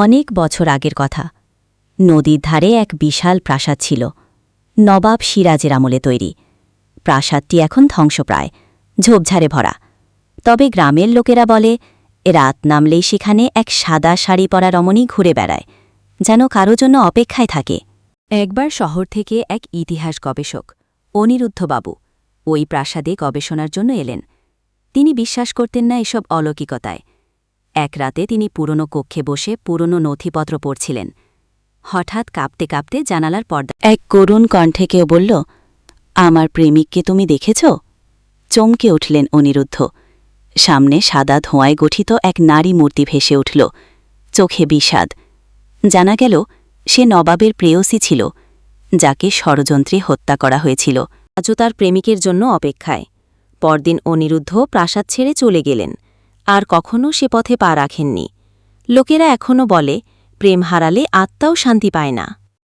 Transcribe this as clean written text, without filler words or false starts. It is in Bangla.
অনেক বছর আগের কথা। নদীর ধারে এক বিশাল প্রাসাদ ছিল, নবাব সিরাজের আমলে তৈরি। প্রাসাদটি এখন ধ্বংসপ্রায়, ঝোপঝাড়ে ভরা। তবে গ্রামের লোকেরা বলে, রাত নামলেই সেখানে এক সাদা শাড়ি পরা রমণী ঘুরে বেড়ায়, যেন কারো জন্য অপেক্ষায় থাকে। একবার শহর থেকে এক ইতিহাস গবেষক অনিরুদ্ধবাবু ওই প্রাসাদে গবেষণার জন্য এলেন। তিনি বিশ্বাস করতেন না এসব অলৌকিকতায়। এক রাতে তিনি পুরনো কক্ষে বসে পুরনো নথিপত্র পড়ছিলেন। হঠাৎ কাঁপতে কাঁপতে জানালার পর্দা এক করুণ কণ্ঠে কেউ বলল, আমার প্রেমিককে তুমি দেখেছ? চমকে উঠলেন অনিরুদ্ধ। সামনে সাদা ধোঁয়ায় গঠিত এক নারী মূর্তি ভেসে উঠল, চোখে বিষাদ। জানা গেল সে নবাবের প্রেয়সী ছিল, যাকে ষড়যন্ত্রে হত্যা করা হয়েছিল। আজও তার প্রেমিকের জন্য অপেক্ষায়। পরদিন অনিরুদ্ধ প্রাসাদ ছেড়ে চলে গেলেন, আর কখনও সে পথে পা রাখেননি। লোকেরা এখনও বলে, প্রেম হারালে আত্মাও শান্তি পায় না।